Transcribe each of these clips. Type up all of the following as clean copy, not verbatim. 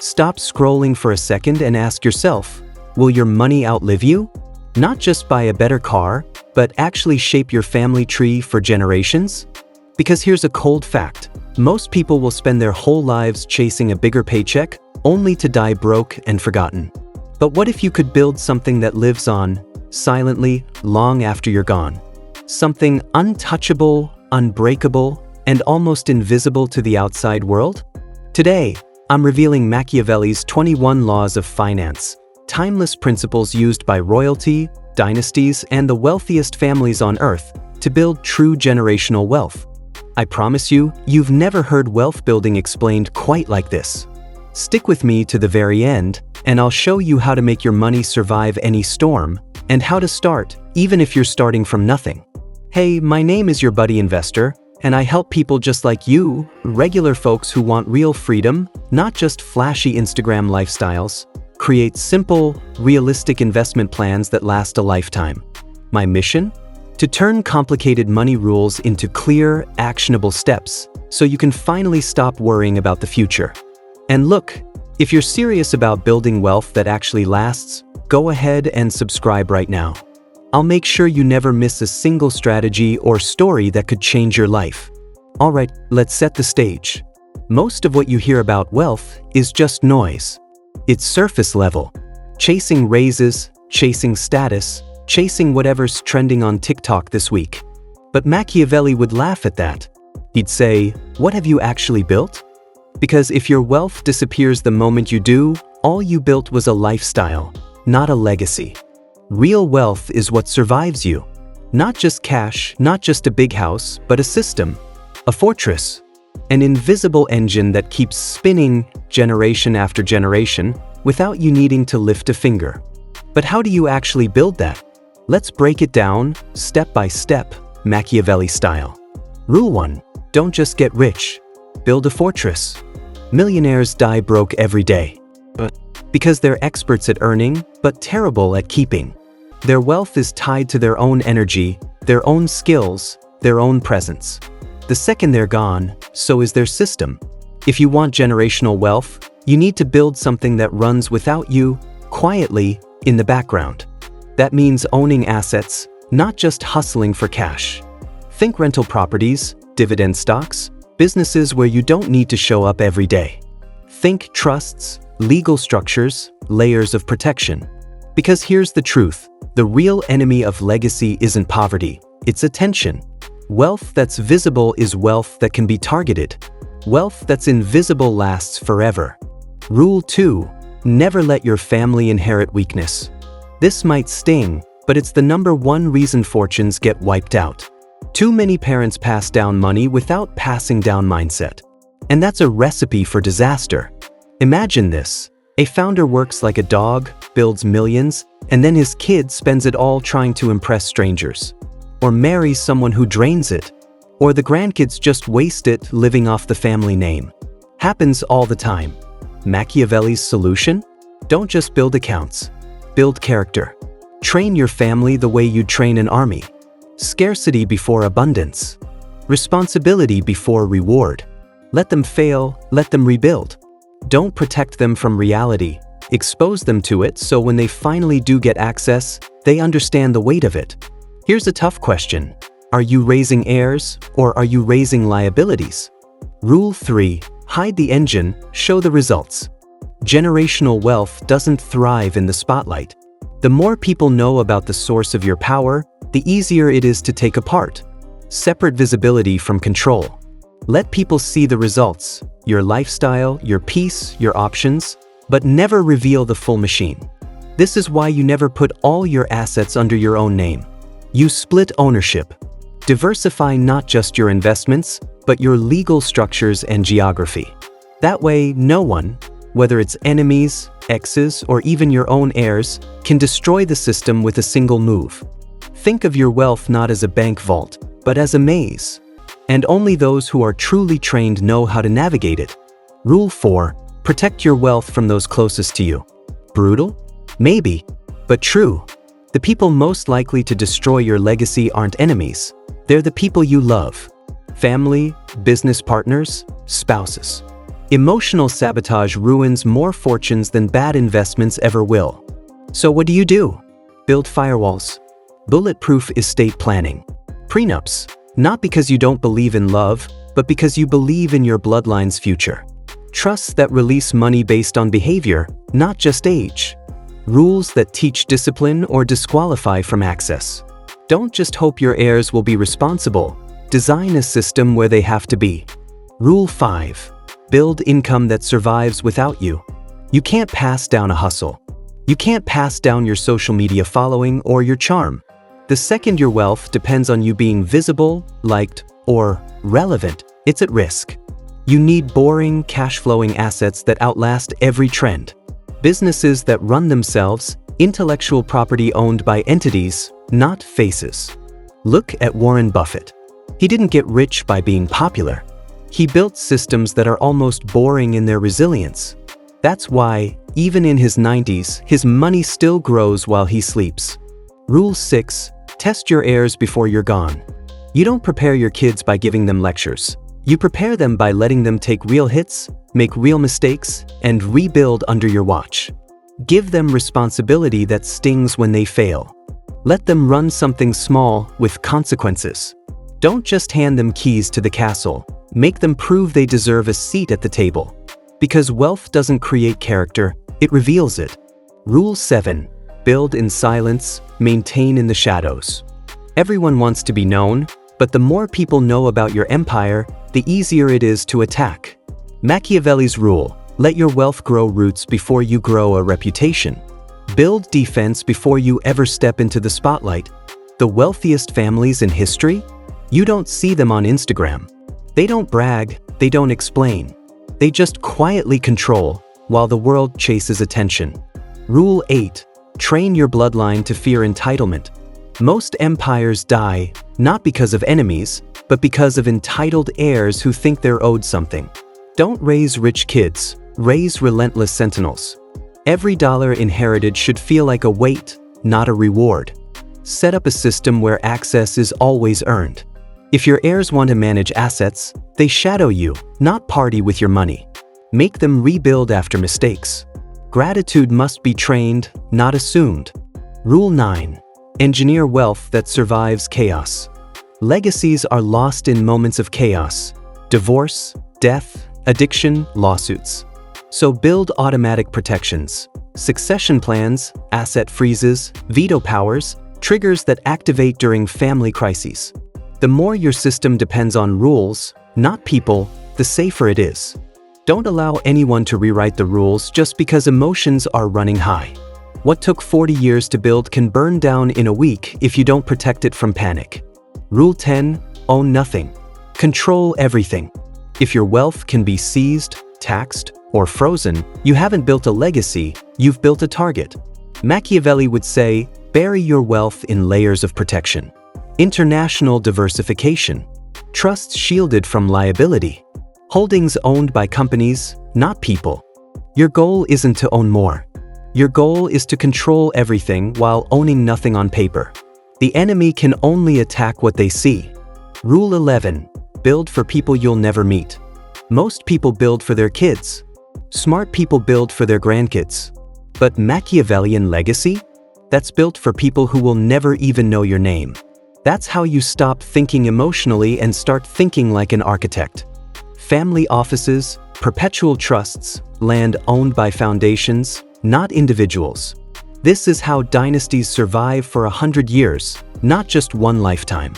Stop scrolling for a second and ask yourself, will your money outlive you? Not just buy a better car, but actually shape your family tree for generations? Because here's a cold fact. Most people will spend their whole lives chasing a bigger paycheck, only to die broke and forgotten. But what if you could build something that lives on, silently, long after you're gone? Something untouchable, unbreakable, and almost invisible to the outside world? Today, I'm revealing Machiavelli's 21 laws of finance, timeless principles used by royalty, dynasties, and the wealthiest families on earth to build true generational wealth. I promise you, you've never heard wealth building explained quite like this. Stick with me to the very end, and I'll show you how to make your money survive any storm, and how to start, even if you're starting from nothing. Hey, my name is your buddy investor, and I help people just like you, regular folks who want real freedom, not just flashy Instagram lifestyles, create simple, realistic investment plans that last a lifetime. My mission? To turn complicated money rules into clear, actionable steps, so you can finally stop worrying about the future. And look, if you're serious about building wealth that actually lasts, go ahead and subscribe right now. I'll make sure you never miss a single strategy or story that could change your life. Alright, let's set the stage. Most of what you hear about wealth is just noise. It's surface level. Chasing raises, chasing status, chasing whatever's trending on TikTok this week. But Machiavelli would laugh at that. He'd say, what have you actually built? Because if your wealth disappears the moment you do, all you built was a lifestyle, not a legacy. Real wealth is what survives you. Not just cash, not just a big house, but a system, a fortress, an invisible engine that keeps spinning generation after generation without you needing to lift a finger. But how do you actually build that? Let's break it down, step by step, Machiavelli style. Rule 1. Don't just get rich. Build a fortress. Millionaires die broke every day. Because they're experts at earning, but terrible at keeping. Their wealth is tied to their own energy, their own skills, their own presence. The second they're gone, so is their system. If you want generational wealth, you need to build something that runs without you, quietly, in the background. That means owning assets, not just hustling for cash. Think rental properties, dividend stocks, businesses where you don't need to show up every day. Think trusts, legal structures, layers of protection. Because here's the truth, the real enemy of legacy isn't poverty, it's attention. Wealth that's visible is wealth that can be targeted. Wealth that's invisible lasts forever. Rule 2. Never let your family inherit weakness. This might sting, but it's the #1 reason fortunes get wiped out. Too many parents pass down money without passing down mindset. And that's a recipe for disaster. Imagine this. A founder works like a dog, builds millions, and then his kid spends it all trying to impress strangers. Or marries someone who drains it. Or the grandkids just waste it living off the family name. Happens all the time. Machiavelli's solution? Don't just build accounts. Build character. Train your family the way you'd train an army. Scarcity before abundance. Responsibility before reward. Let them fail, let them rebuild. Don't protect them from reality. Expose them to it so when they finally do get access, they understand the weight of it. Here's a tough question. Are you raising heirs, or are you raising liabilities? Rule 3. Hide the engine, show the results. Generational wealth doesn't thrive in the spotlight. The more people know about the source of your power, the easier it is to take apart. Separate visibility from control. Let people see the results, your lifestyle, your peace, your options, but never reveal the full machine. This is why you never put all your assets under your own name. You split ownership. Diversify not just your investments, but your legal structures and geography. That way, no one, whether it's enemies, exes, or even your own heirs, can destroy the system with a single move. Think of your wealth not as a bank vault, but as a maze. And only those who are truly trained know how to navigate it. Rule 4. Protect your wealth from those closest to you. Brutal? Maybe, but true. The people most likely to destroy your legacy aren't enemies. They're the people you love. Family, business partners, spouses. Emotional sabotage ruins more fortunes than bad investments ever will. So what do? Build firewalls. Bulletproof estate planning. Prenups. Not because you don't believe in love, but because you believe in your bloodline's future. Trusts that release money based on behavior, not just age. Rules that teach discipline or disqualify from access. Don't just hope your heirs will be responsible. Design a system where they have to be. Rule 5. Build income that survives without you. You can't pass down a hustle. You can't pass down your social media following or your charm. The second your wealth depends on you being visible, liked, or relevant, it's at risk. You need boring, cash-flowing assets that outlast every trend. Businesses that run themselves, intellectual property owned by entities, not faces. Look at Warren Buffett. He didn't get rich by being popular. He built systems that are almost boring in their resilience. That's why, even in his 90s, his money still grows while he sleeps. Rule 6. Test your heirs before you're gone. You don't prepare your kids by giving them lectures. You prepare them by letting them take real hits, make real mistakes, and rebuild under your watch. Give them responsibility that stings when they fail. Let them run something small with consequences. Don't just hand them keys to the castle. Make them prove they deserve a seat at the table. Because wealth doesn't create character, it reveals it. Rule 7. Build in silence, maintain in the shadows. Everyone wants to be known, but the more people know about your empire, the easier it is to attack. Machiavelli's rule: let your wealth grow roots before you grow a reputation. Build defense before you ever step into the spotlight. The wealthiest families in history? You don't see them on Instagram. They don't brag, they don't explain. They just quietly control, while the world chases attention. Rule 8. Train your bloodline to fear entitlement. Most empires die, not because of enemies, but because of entitled heirs who think they're owed something. Don't raise rich kids, raise relentless sentinels. Every dollar inherited should feel like a weight, not a reward. Set up a system where access is always earned. If your heirs want to manage assets, they shadow you, not party with your money. Make them rebuild after mistakes. Gratitude must be trained, not assumed. Rule 9. Engineer wealth that survives chaos. Legacies are lost in moments of chaos. Divorce, death, addiction, lawsuits. So build automatic protections, succession plans, asset freezes, veto powers, triggers that activate during family crises. The more your system depends on rules, not people, the safer it is. Don't allow anyone to rewrite the rules just because emotions are running high. What took 40 years to build can burn down in a week if you don't protect it from panic. Rule 10. Own nothing. Control everything. If your wealth can be seized, taxed, or frozen, you haven't built a legacy, you've built a target. Machiavelli would say, bury your wealth in layers of protection. International diversification. Trusts shielded from liability. Holdings owned by companies, not people. Your goal isn't to own more. Your goal is to control everything while owning nothing on paper. The enemy can only attack what they see. Rule 11. Build for people you'll never meet. Most people build for their kids. Smart people build for their grandkids. But Machiavellian legacy? That's built for people who will never even know your name. That's how you stop thinking emotionally and start thinking like an architect. Family offices, perpetual trusts, land owned by foundations, not individuals. This is how dynasties survive for 100 years, not just one lifetime.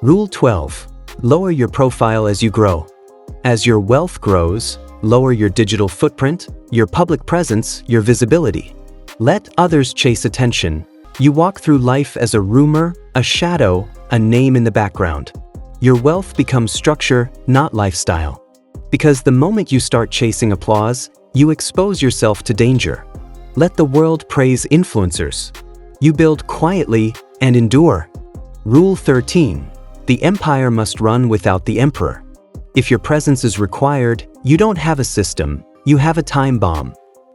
Rule 12. Lower your profile as you grow. As your wealth grows, lower your digital footprint, your public presence, your visibility. Let others chase attention. You walk through life as a rumor, a shadow, a name in the background. Your wealth becomes structure, not lifestyle. Because the moment you start chasing applause, you expose yourself to danger. Let the world praise influencers. You build quietly and endure. Rule 13. The empire must run without the emperor. If your presence is required, you don't have a system, you have a time bomb.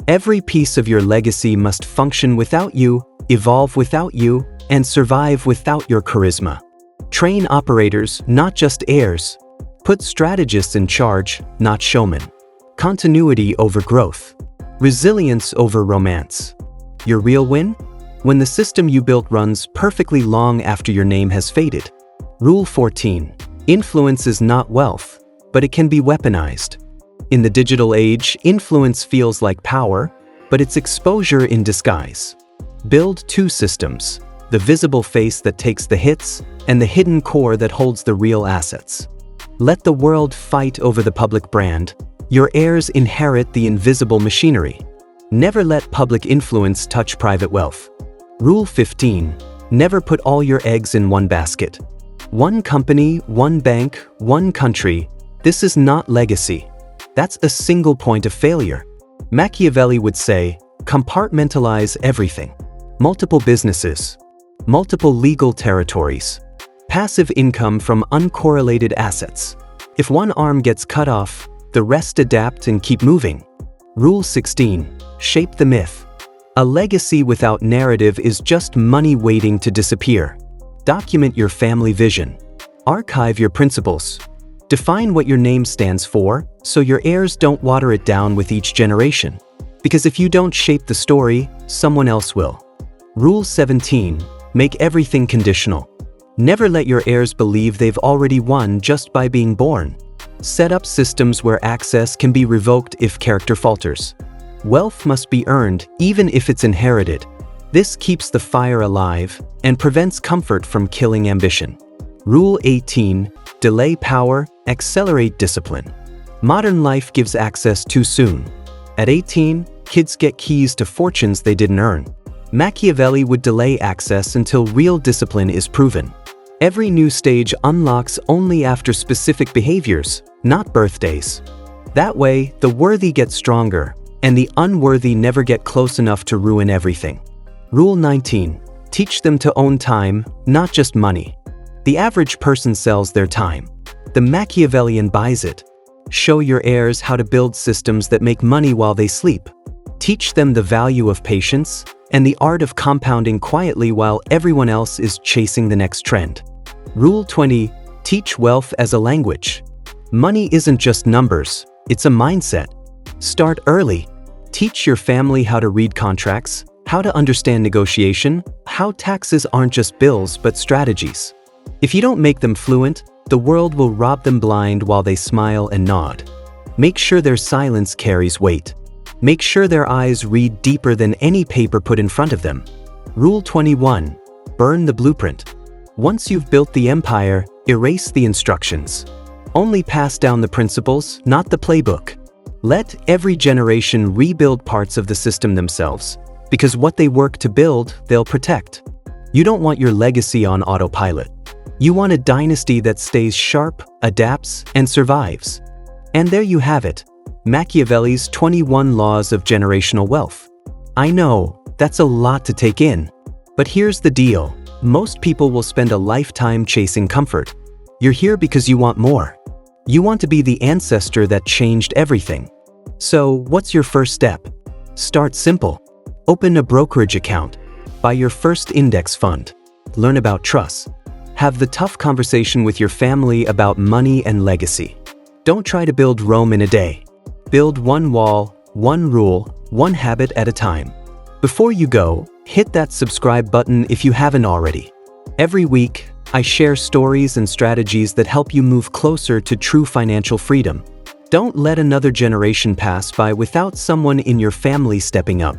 Every piece of your legacy must function without you, evolve without you, and survive without your charisma. Train operators, not just heirs. Put strategists in charge, not showmen. continuity over growth, resilience over romance. Your real win? When the system you built runs perfectly long after your name has faded. Rule 14. Influence is not wealth, but it can be weaponized. In the digital age, influence feels like power, but it's exposure in disguise. Build two systems: the visible face that takes the hits and the hidden core that holds the real assets. Let the world fight over the public brand. Your heirs inherit the invisible machinery. Never let public influence touch private wealth. Rule 15. Never put all your eggs in one basket. One company, one bank, one country. This is not legacy. That's a single point of failure. Machiavelli would say, compartmentalize everything. Multiple businesses, multiple legal territories, passive income from uncorrelated assets. If one arm gets cut off, the rest adapt and keep moving. Rule 16. Shape the myth. A legacy without narrative is just money waiting to disappear. Document your family vision. Archive your principles. Define what your name stands for, so your heirs don't water it down with each generation. Because if you don't shape the story, someone else will. Rule 17. Make everything conditional. Never let your heirs believe they've already won just by being born. Set up systems where access can be revoked if character falters. Wealth must be earned, even if it's inherited. This keeps the fire alive and prevents comfort from killing ambition. Rule 18. Delay power, accelerate discipline. Modern life gives access too soon. At 18, kids get keys to fortunes they didn't earn. Machiavelli would delay access until real discipline is proven. Every new stage unlocks only after specific behaviors, not birthdays. That way, the worthy get stronger, and the unworthy never get close enough to ruin everything. Rule 19. Teach them to own time, not just money. The average person sells their time. The Machiavellian buys it. Show your heirs how to build systems that make money while they sleep. Teach them the value of patience and the art of compounding quietly while everyone else is chasing the next trend. Rule 20. Teach wealth as a language. Money isn't just numbers, it's a mindset. Start early. Teach your family how to read contracts, how to understand negotiation, how taxes aren't just bills but strategies. If you don't make them fluent, the world will rob them blind while they smile and nod. Make sure their silence carries weight. Make sure their eyes read deeper than any paper put in front of them. Rule 21. Burn the blueprint. Once you've built the empire, erase the instructions. Only pass down the principles, not the playbook. Let every generation rebuild parts of the system themselves, because what they work to build, they'll protect. You don't want your legacy on autopilot. You want a dynasty that stays sharp, adapts, and survives. And there you have it, Machiavelli's 21 Laws of Generational Wealth. I know, that's a lot to take in. But here's the deal, most people will spend a lifetime chasing comfort. You're here because you want more. You want to be the ancestor that changed everything. So, what's your first step? Start simple. Open a brokerage account. Buy your first index fund. Learn about trusts. Have the tough conversation with your family about money and legacy. Don't try to build Rome in a day. Build one wall, one rule, one habit at a time. Before you go, hit that subscribe button if you haven't already. Every week, I share stories and strategies that help you move closer to true financial freedom. Don't let another generation pass by without someone in your family stepping up.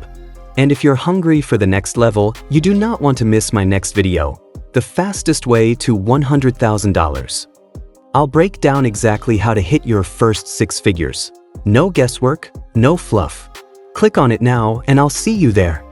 And if you're hungry for the next level, you do not want to miss my next video, the fastest way to $100,000. I'll break down exactly how to hit your first 6 figures. No guesswork, no fluff. Click on it now and I'll see you there.